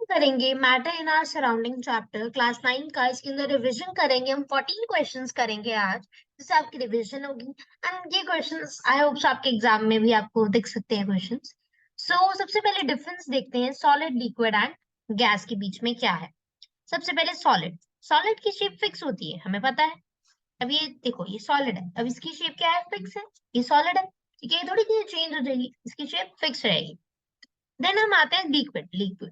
करेंगे matter in our surrounding chapter class 9 का। इसके अंदर रिवीजन करेंगे हम 14 क्वेश्चंस करेंगे आज, जिससे आपकी रिवीजन होगी। एंड ये क्वेश्चंस आई होप आपके एग्जाम में भी आपको दिख सकते हैं क्वेश्चंस। सबसे पहले डिफरेंस देखते हैं सॉलिड, लिक्विड एंड गैस के बीच में क्या है। सबसे पहले सॉलिड। सॉलिड की शेप फिक्स होती है, हमें पता है। अब ये देखो, ये सॉलिड है, अब इसकी शेप क्या है? फिक्स है। ये सॉलिड है, ठीक है, ये थोड़ी कि चेंज हो जाएगी, इसकी शेप फिक्स रहेगी। देन हम आते हैं लिक्विड।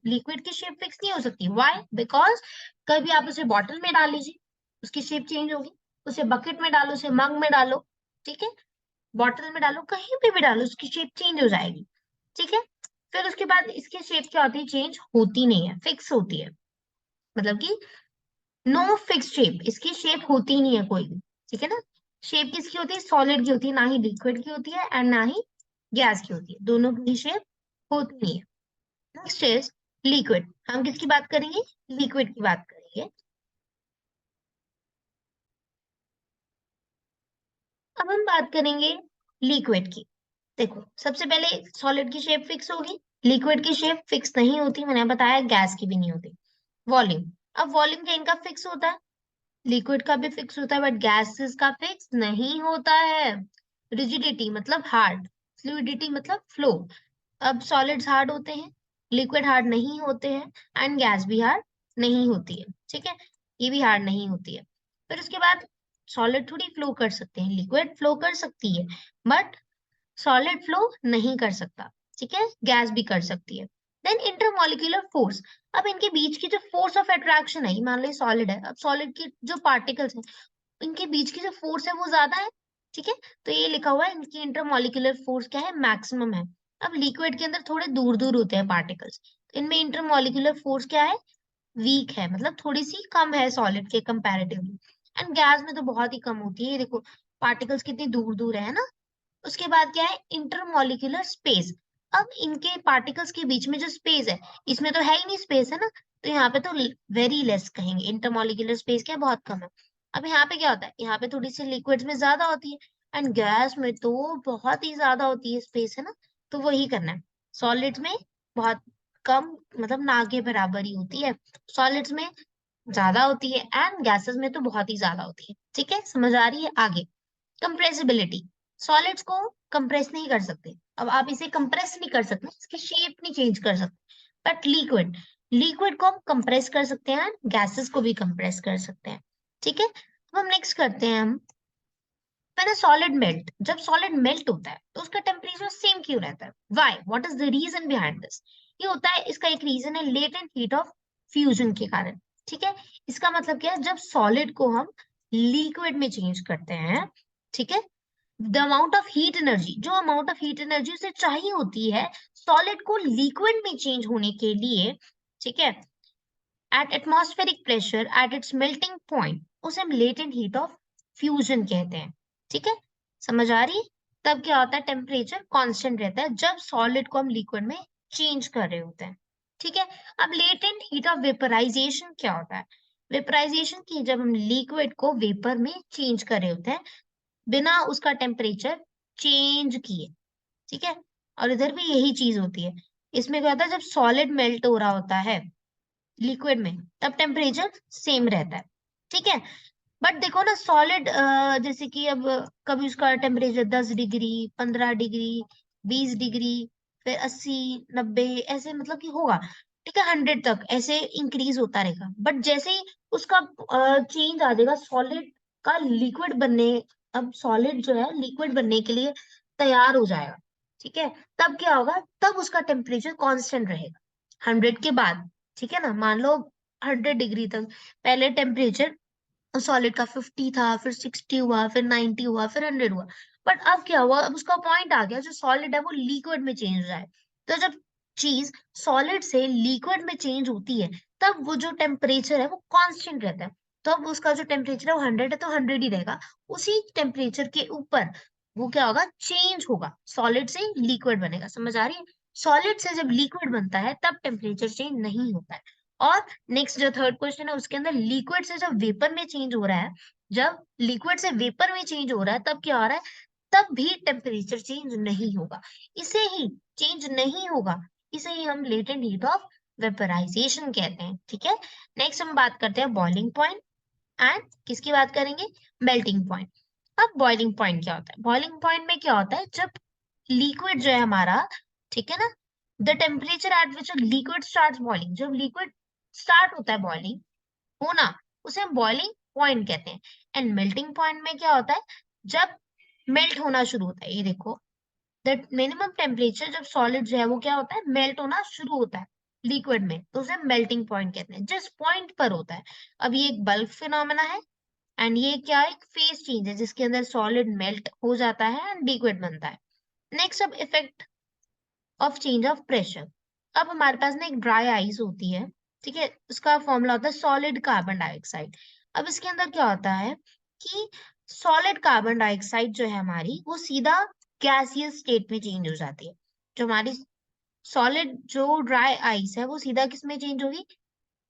लिक्विड की शेप फिक्स नहीं हो सकती। व्हाई? बिकॉज कभी आप उसे बॉटल में डाल लीजिए, उसकी शेप चेंज होगी। उसे बकेट में डालो, उसे मग में डालो, ठीक है, बॉटल में डालो, कहीं पे भी डालो, उसकी शेप चेंज हो जाएगी, ठीक है। फिर उसके बाद इसकी शेप क्या होती है? चेंज होती नहीं है, फिक्स होती है। मतलब कि नो फिक्स शेप, इसकी शेप होती नहीं है कोई भी, ठीक है ना। शेप किसकी होती है? सॉलिड की होती है, ना ही लिक्विड की होती है एंड ना ही गैस की होती है, दोनों की शेप होती नहीं है। Next is liquid. हम किसकी बात करेंगे? लिक्विड की बात करेंगे। अब हम बात करेंगे लिक्विड की। देखो, सबसे पहले सॉलिड की शेप फिक्स होगी, लिक्विड की शेप फिक्स नहीं होती, मैंने बताया, गैस की भी नहीं होती। वॉल्यूम। अब वॉल्यूम का इनका फिक्स होता है, लिक्विड का भी फिक्स होता है, बट गैसेस का फिक्स नहीं होता है। रिजिडिटी मतलब हार्ड, फ्लूइडिटी मतलब फ्लो। अब सॉलिड्स हार्ड होते हैं, लिक्विड हार्ड नहीं होते हैं एंड गैस भी हार्ड नहीं होती है, ठीक है, ये भी हार्ड नहीं होती है। फिर उसके बाद सॉलिड थोड़ी फ्लो कर सकते हैं, लिक्विड फ्लो कर सकती है, बट सॉलिड फ्लो नहीं कर सकता, ठीक है, गैस भी कर सकती है। Then intermolecular force. अब इनके बीच की जो फोर्स ऑफ अट्रैक्शन है, ये मान लो सॉलिड है, अब सॉलिड की जो पार्टिकल्स हैं, इनके बीच की जो फोर्स है वो ज्यादा है, ठीक है, तो ये लिखा हुआ है इनकी इंटरमॉलिक्यूलर फोर्स क्या है? मैक्सिमम है। अब लिक्विड के अंदर थोड़े दूर दूर होते हैं पार्टिकल्स, तो इनमें इंटरमॉलिक्यूलर फोर्स क्या है? वीक है, मतलब थोड़ी सी कम है सॉलिड के कंपैरेटिवली। एंड गैस में तो बहुत ही कम होती है, ये देखो पार्टिकल्स कितनी दूर दूर है ना। उसके बाद क्या है? Intermolecular space. अब इनके पार्टिकल्स के बीच में जो स्पेस है, इसमें तो है ही नहीं स्पेस, है ना, तो यहाँ पे तो वेरी लेस कहेंगे, इंटरमॉलिक्यूलर स्पेस क्या है? बहुत कम है। अब यहाँ पे क्या होता है? यहाँ पे थोड़ी सी लिक्विड्स में ज्यादा होती है एंड गैस में तो बहुत ही ज्यादा होती है स्पेस, है ना, तो वही करना है। सॉलिड्स में बहुत कम, मतलब ना के बराबर ही होती है, सॉलिड्स में ज्यादा होती है एंड गैसेस में तो बहुत ही ज्यादा होती है, ठीक है, समझ आ रही है? आगे कंप्रेसिबिलिटी। सॉलिड्स को कंप्रेस नहीं कर सकते, अब आप इसे कंप्रेस नहीं कर सकते, इसकी शेप नहीं चेंज कर सकते, बट लिक्विड, लिक्विड को हम कंप्रेस कर सकते हैं, गैसेस को भी कंप्रेस कर सकते हैं, ठीक है। अब हम नेक्स्ट करते हैं हम, मैंने सॉलिड मेल्ट, जब सॉलिड मेल्ट होता है तो उसका टेम्परेचर सेम क्यों रहता है? Why? What is the reason behind this? ये होता है, इसका एक रीजन है लेटेंट हीट ऑफ फ्यूजन के कारण, ठीक है। इसका मतलब क्या है? जब सॉलिड को हम लिक्विड में चेंज करते हैं, ठीक है, the amount of heat energy, जो अमाउंट ऑफ हीट एनर्जी उसे चाहिए होती है सॉलिड को लिक्विड में चेंज होने के लिए, ठीक है, at atmospheric pressure at its melting point, उसे हम लेटेंट हीट ऑफ फ्यूजन कहते हैं, ठीक है, समझ आ रही है? तब क्या होता है? टेम्परेचर कांस्टेंट रहता है जब सॉलिड को हम लिक्विड में चेंज कर रहे होते हैं, ठीक है। अब लेटेंट हीट ऑफ वेपराइजेशन क्या होता है? वेपराइजेशन की, जब हम लिक्विड को वेपर में चेंज कर रहे होते हैं बिना उसका टेम्परेचर चेंज किए, ठीक है, और इधर भी यही चीज होती है। इसमें क्या होता है? जब सॉलिड मेल्ट हो रहा होता है लिक्विड में, तब टेम्परेचर सेम रहता है, ठीक है। बट देखो ना, सॉलिड जैसे कि अब कभी उसका टेम्परेचर 10 डिग्री, 15 डिग्री, 20 डिग्री, फिर 80, 90 ऐसे, मतलब कि होगा, ठीक है, 100 तक ऐसे इंक्रीज होता रहेगा। बट जैसे ही उसका चेंज आ जाएगा सॉलिड का लिक्विड बनने, अब सॉलिड जो है लिक्विड बनने के लिए तैयार हो जाएगा, ठीक है, तब क्या होगा? तब उसका टेम्परेचर कांस्टेंट रहेगा 100 के बाद, ठीक है ना। मान लो 100 डिग्री तक पहले टेम्परेचर सॉलिड का 50 था, फिर 60 हुआ, फिर 90 हुआ, फिर 100 हुआ। बट अब क्या हुआ? अब उसका पॉइंट आ गया, जो सॉलिड है वो लिक्विड में चेंज हो जाए। तो जब चीज सॉलिड से लिक्विड में चेंज होती है, तब वो जो टेम्परेचर है वो कांस्टेंट रहता है। तो अब उसका जो टेम्परेचर है वो 100 है, तो 100 ही रहेगा। उसी टेम्परेचर के ऊपर वो क्या होगा? चेंज होगा, सॉलिड से लिक्विड बनेगा, समझ आ रही है? सॉलिड से जब लिक्विड बनता है तब टेम्परेचर चेंज नहीं होता है। और नेक्स्ट जो थर्ड क्वेश्चन है उसके अंदर, लिक्विड से जब वेपर में चेंज हो रहा है, जब लिक्विड से वेपर में चेंज हो रहा है तब क्या हो रहा है? तब भी टेम्परेचर चेंज नहीं होगा, इसे ही चेंज नहीं होगा, इसे ही हम लेटेंट हीट ऑफ वेपराइजेशन कहते हैं। ठीक है, नेक्स्ट हम बात करते हैं बॉइलिंग पॉइंट एंड किसकी बात करेंगे, मेल्टिंग पॉइंट। अब बॉइलिंग पॉइंट क्या होता है, बॉइलिंग पॉइंट में क्या होता है, जब लिक्विड जो है हमारा, ठीक है ना, the temperature at which liquid start boiling, जब लिक्विड स्टार्ट होता है बॉइलिंग होना, उसे हम बॉइलिंग पॉइंट कहते हैं। एंड मेल्टिंग पॉइंट में क्या होता है, जब मेल्ट होना शुरू होता है, ये देखो द मिनिमम टेम्परेचर, जब सॉलिड जो है वो क्या होता है, मेल्ट होना शुरू होता है लिक्विड में, तो उसे मेल्टिंग पॉइंट कहते हैं, जिस पॉइंट पर होता है। अब ये एक बल्क फिनोमेना है एंड ये क्या है, एक फेज चेंज है जिसके अंदर सॉलिड मेल्ट हो जाता है एंड लिक्विड बनता है। नेक्स्ट, अब effect of change of pressure. अब हमारे पास ना एक ड्राई आइस होती है, ठीक है, उसका फॉर्मूला होता है सॉलिड कार्बन डाइऑक्साइड। अब इसके अंदर क्या होता है कि सॉलिड कार्बन डाइऑक्साइड जो है हमारी, वो सीधा गैसियस स्टेट में चेंज हो जाती है। जो हमारी सॉलिड जो ड्राई आइस है वो सीधा किस में चेंज होगी,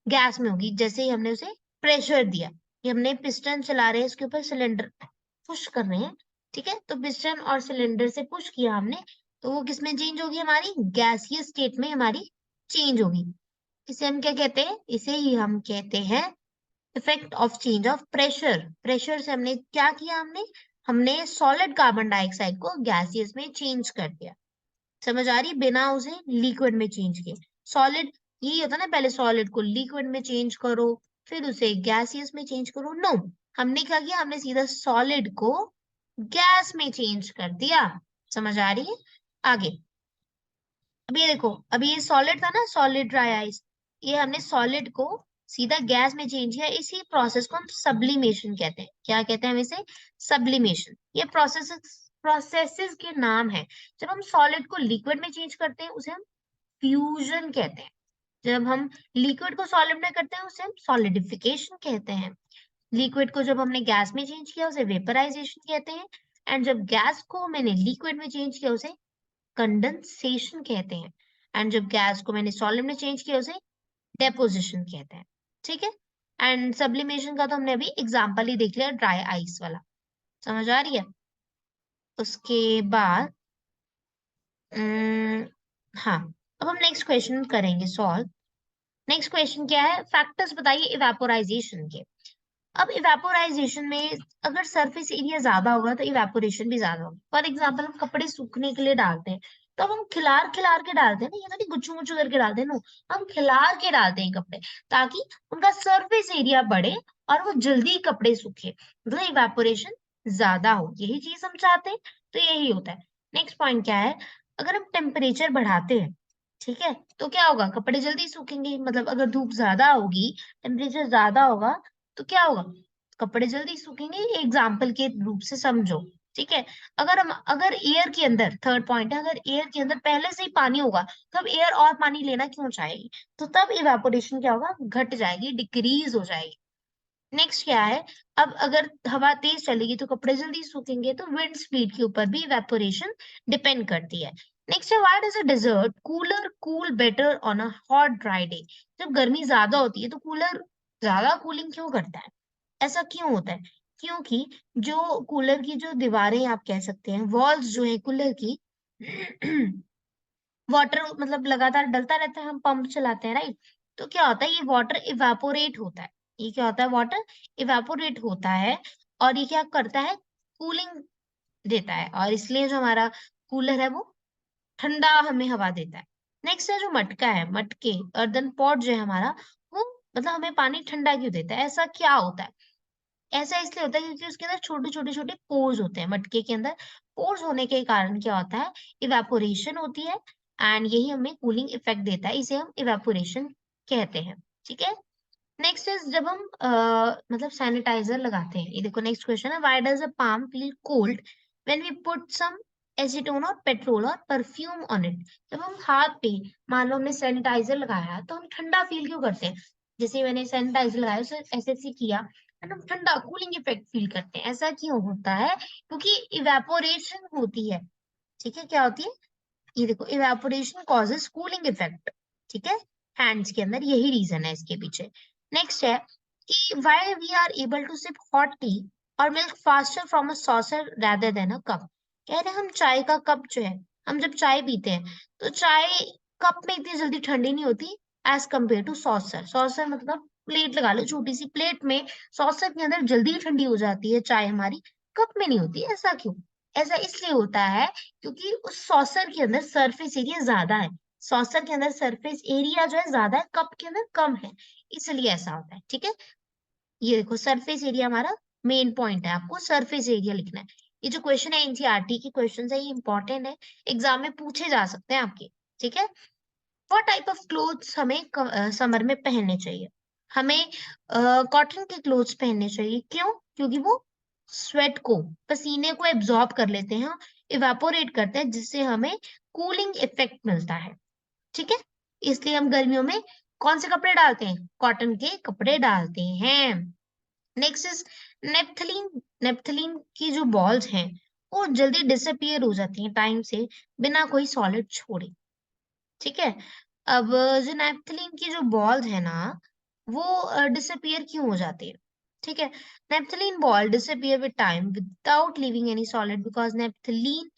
गैस में होगी, जैसे ही हमने उसे प्रेशर दिया। ये हमने पिस्टन चला रहे हैं, इसके ऊपर सिलेंडर पुश कर रहे हैं, ठीक है, तो पिस्टन और सिलेंडर से पुश किया हमने, तो वो किसमें चेंज होगी, हमारी गैसियस स्टेट में हमारी चेंज होगी। इसे हम क्या कहते हैं, इसे ही हम कहते हैं effect of change of pressure. Pressure से हमने क्या किया, हमने सॉलिड कार्बन डाइऑक्साइड को गैसियस में चेंज कर दिया। समझ आ रही, बिना उसे लिक्विड में चेंज किए। सॉलिड यही होता है ना, पहले सॉलिड को लिक्विड में चेंज करो, फिर उसे गैसियस में चेंज करो। नो, हमने क्या किया, हमने सीधा सॉलिड को गैस में चेंज कर दिया। समझ आ रही है, आगे। अब ये देखो, अभी ये सॉलिड था ना, सॉलिड ड्राई आइस, ये हमने सॉलिड को सीधा गैस में चेंज किया। इसी प्रोसेस को हम सब्लिमेशन कहते हैं। क्या कहते हैं हम इसे, सब्लिमेशन। ये प्रोसेसेस के नाम है। जब हम सॉलिड को लिक्विड में चेंज करते हैं उसे हम फ्यूजन कहते हैं। जब हम लिक्विड को सॉलिड में करते हैं उसे हम सॉलिडिफिकेशन कहते हैं। लिक्विड को जब हमने गैस में चेंज किया उसे वेपराइजेशन कहते हैं। एंड जब गैस को मैंने लिक्विड में चेंज किया उसे कंडेंसेशन कहते हैं। एंड जब गैस को मैंने सॉलिड में चेंज किया उसे डेपोजिशन कहते हैं। ठीक है, एंड सब्लिमेशन का तो हमने अभी एग्जांपल ही देख लिया, ड्राई आइस वाला। समझ आ रही है, उसके बाद हाँ, अब हम नेक्स्ट क्वेश्चन करेंगे सॉल्व। नेक्स्ट क्वेश्चन क्या है, फैक्टर्स बताइए इवेपोराइजेशन के। अब इवेपोराइजेशन में अगर सरफेस एरिया ज्यादा होगा तो इवेपोरेशन भी ज्यादा होगा। फॉर एग्जाम्पल, हम कपड़े सूखने के लिए डालते हैं, तो अब हम खिलार खिलार के डालते हैं ना, ये नहीं गुच्छू गुच्छू करके डालते हैं, नो, हम खिलार के डालते हैं कपड़े, ताकि उनका सरफेस एरिया बढ़े और वो जल्दी कपड़े सूखे, मतलब इवेपोरेशन ज्यादा हो। यही चीज हम चाहते हैं, तो यही होता है। नेक्स्ट पॉइंट क्या है, अगर हम टेम्परेचर बढ़ाते हैं, ठीक है, तो क्या होगा, कपड़े जल्दी सूखेंगे। मतलब अगर धूप ज्यादा होगी, टेम्परेचर ज्यादा होगा, तो क्या होगा, कपड़े जल्दी सूखेंगे। एग्जाम्पल के रूप से समझो, ठीक है। अगर एयर के अंदर, थर्ड पॉइंट है, अगर एयर के अंदर पहले से ही पानी होगा, तब एयर और पानी लेना क्यों चाहेगी, तो तब इवेपोरेशन क्या होगा, घट जाएगी, डिक्रीज हो जाएगी। नेक्स्ट क्या है, अब अगर हवा तेज चलेगी तो कपड़े जल्दी सूखेंगे, तो विंड स्पीड के ऊपर भी इवेपोरेशन डिपेंड करती है। नेक्स्ट है, why does a desert cooler cool better on a hot dry day. जब गर्मी ज्यादा होती है तो कूलर ज्यादा कूलिंग क्यों करता है, ऐसा क्यों होता है, क्योंकि जो कूलर की जो दीवारें आप कह सकते हैं, वॉल्स जो है कूलर की, वाटर मतलब लगातार डलता रहता है, हम पंप चलाते हैं, राइट। तो क्या होता है, ये वाटर इवेपोरेट होता है। ये क्या होता है, वाटर इवेपोरेट होता है, और ये क्या करता है, कूलिंग देता है, और इसलिए जो हमारा कूलर है वो ठंडा हमें हवा देता है। नेक्स्ट है जो मटका है, मटके अर्दन पॉट जो है हमारा, वो मतलब हमें पानी ठंडा क्यों देता है, ऐसा क्या होता है। ऐसा इसलिए होता है क्योंकि उसके अंदर छोटे छोटे छोटे पोर्स होते हैं। मटके के अंदर पोर्स होने के कारण क्या होता है, इवेपोरेशन होती है, एंड यही हमें कूलिंग इफेक्ट देता है, इसे हम इवेपोरेशन कहते हैं। ठीक है, नेक्स्ट इज जब हम मतलब सैनिटाइजर लगाते हैं। ये देखो नेक्स्ट क्वेश्चन है, why does a palm feel cold when we put some acetone और पेट्रोल और परफ्यूम ऑन इट। जब हम हाथ पे, मान लो हमने सैनिटाइजर लगाया, तो हम ठंडा फील क्यों करते हैं। जैसे मैंने सैनिटाइजर लगाया, उसे ऐसे ऐसे किया, and हम ठंडा कूलिंग इफेक्ट फील करते हैं। ऐसा क्यों होता है, क्योंकि इवेपोरेशन होती है। ठीक है, क्या होती है, ये देखो, इवेपोरेशन कॉजेस कूलिंग इफेक्ट। ठीक है, हैंड्स के अंदर यही रीजन है इसके पीछे। नेक्स्ट है कि why we are able to sip hot tea और milk faster from a saucer rather than a cup. कह रहे हैं हम चाय का कप जो है, हम जब चाय पीते हैं तो चाय कप में इतनी जल्दी ठंडी नहीं होती as compare to saucer. Saucer मतलब प्लेट लगा लो, छोटी सी प्लेट में सॉसर के अंदर जल्दी ठंडी हो जाती है चाय हमारी, कप में नहीं होती। ऐसा क्यों? ऐसा इसलिए होता है क्योंकि उस सॉसर के अंदर सरफेस एरिया ज्यादा है। सॉसर के अंदर सरफेस एरिया जो है ज्यादा है, कप के अंदर कम है, इसलिए ऐसा होता है। ठीक है, ये देखो सरफेस एरिया हमारा मेन पॉइंट है, आपको सरफेस एरिया लिखना है। ये जो क्वेश्चन है एनसीईआरटी के क्वेश्चन है, ये इंपॉर्टेंट है, एग्जाम में पूछे जा सकते हैं आपके। ठीक है, व्हाट टाइप ऑफ क्लोथ्स हमें समर में पहनने चाहिए? हमें कॉटन के क्लोथ्स पहनने चाहिए। क्यों? क्योंकि वो स्वेट को, पसीने को एब्जॉर्ब कर लेते हैं, इवेपोरेट करते हैं, जिससे हमें कूलिंग इफेक्ट मिलता है। ठीक है, इसलिए हम गर्मियों में कौन से कपड़े डालते हैं? कॉटन के कपड़े डालते हैं। Next is naphthalene. नेप्थलीन की जो बॉल्स हैं वो जल्दी डिसअपियर हो जाती हैं टाइम से, बिना कोई सॉलिड छोड़े। ठीक है, अब जो नेप्थलीन की जो बॉल्स है ना, वो डिसअपियर क्यों हो जाती है? ठीक है, naphthalene ball disappear with time without leaving any solid because naphthalene,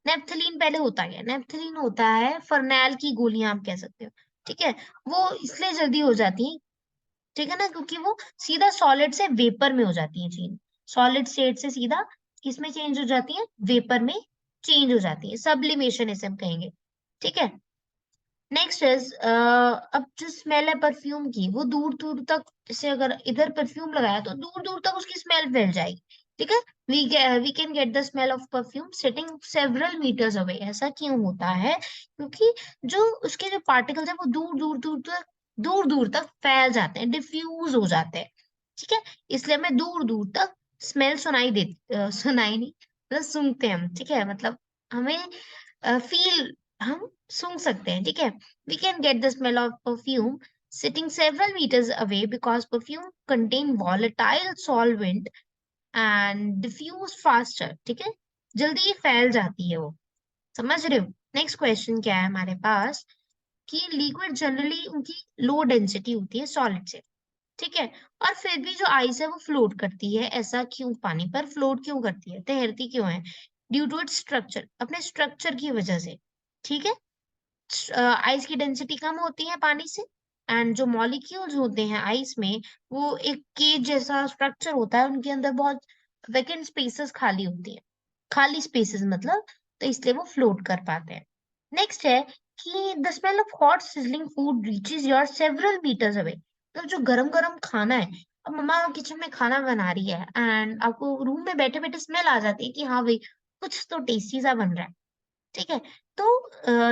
naphthalene पहले होता है, नेप्थलीन होता है फरनैल की गोलियां आप कह सकते हो। ठीक है, वो इसलिए जल्दी हो जाती है, ठीक है ना, क्योंकि वो सीधा सॉलिड से वेपर में हो जाती है चेंज। सॉलिड स्टेट से सीधा किसमें चेंज हो जाती है? वेपर में चेंज हो जाती है, सब्लिमेशन इसे हम कहेंगे। ठीक है, नेक्स्ट इज अब जो स्मेल है परफ्यूम की, वो दूर दूर तक, जैसे अगर इधर परफ्यूम लगाया तो दूर दूर तक उसकी स्मेल फैल जाएगी। ठीक है, we can get the smell of perfume sitting several meters away. ऐसा क्यों होता है? क्योंकि जो उसके जो पार्टिकल्स है वो दूर दूर तक फैल जाते हैं, डिफ्यूज हो जाते हैं। ठीक है, इसलिए हमें दूर दूर तक स्मेल सुनाई देती, सुनाई नहीं, मतलब सूंघते हैं हम। ठीक है, मतलब हमें फील, हम सूंघ सकते हैं। ठीक है, we can get the smell of perfume sitting several meters away because perfume contain volatile solvent and diffuse faster। ठीक है, जल्दी फैल जाती है वो, समझ रहे हो? नेक्स्ट क्वेश्चन क्या है हमारे पास, कि लिक्विड जनरली उनकी लो डेंसिटी होती है सॉलिड से। ठीक है, और फिर भी जो आइस है वो फ्लोट करती है। ऐसा क्यों? पानी पर फ्लोट क्यों करती है, तैरती क्यों है? ड्यू टू इट्स स्ट्रक्चर, अपने स्ट्रक्चर की वजह से। ठीक है, आइस की डेंसिटी कम होती है पानी से, एंड जो मॉलिक्यूल्स होते हैं आइस में, वो एक केज जैसा स्ट्रक्चर होता है, उनके अंदर बहुत वैकेंट स्पेसेस खाली होती है, खाली स्पेसेस मतलब, तो इसलिए वो फ्लोट कर पाते हैं। नेक्स्ट है कि the smell of hot sizzling food reaches your several meters away. तो जो गरम गरम खाना है, अब मम्मा किचन में खाना बना रही है एंड आपको रूम में बैठे बैठे स्मेल आ जाती है कि हाँ भाई कुछ तो टेस्टी सा बन रहा है। ठीक है, तो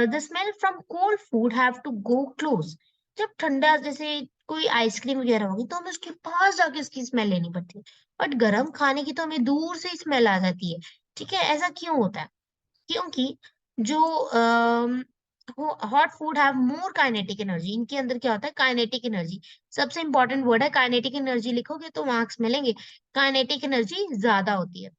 the smell from cold food have to go close. जब ठंडा जैसे कोई आइसक्रीम वगैरह होगी तो हमें उसके पास जाके उसकी स्मेल लेनी पड़ती है, बट गर्म खाने की तो हमें दूर से ही स्मेल आ जाती है। ठीक है, ऐसा क्यों होता है? क्योंकि जो hot food have more kinetic energy, इनके अंदर क्या होता है? Kinetic energy. सबसे इंपॉर्टेंट वर्ड है काइनेटिक एनर्जी, लिखोगे तो मार्क्स मिलेंगे। काइनेटिक एनर्जी ज्यादा होती है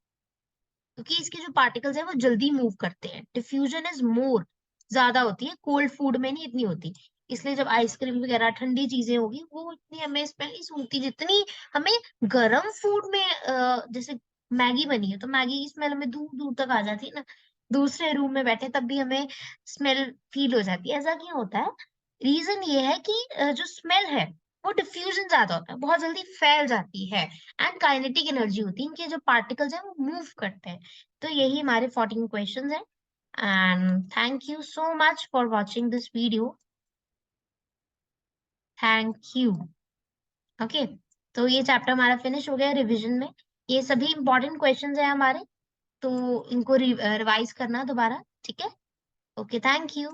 क्योंकि इसके जो पार्टिकल्स है वो जल्दी मूव करते हैं। डिफ्यूजन इज मोर, ज्यादा होती है, कोल्ड फूड में नहीं इतनी होती। इसलिए जब आइसक्रीम वगैरह ठंडी चीजें होगी वो इतनी हमें स्मेल नहीं सूंघती जितनी हमें गर्म फूड में, जैसे मैगी बनी है तो मैगी की स्मेल हमें दूर दूर तक आ जाती है ना, दूसरे रूम में बैठे तब भी हमें स्मेल फील हो जाती है। ऐसा क्यों होता है? रीजन ये है कि जो स्मेल है वो डिफ्यूजन ज्यादा होता है, बहुत जल्दी फैल जाती है, एंड काइनेटिक एनर्जी होती है, इनके जो पार्टिकल्स हैं वो मूव करते हैं। तो यही हमारे 14 क्वेश्चंस हैं, and thank you so much for watching this video. Thank you. Okay, तो ये चैप्टर हमारा फिनिश हो गया रिवीजन में। ये सभी इंपॉर्टेंट क्वेश्चंस हैं हमारे, तो इनको रिवाइज करना दोबारा। ठीक है, ओके, थैंक यू।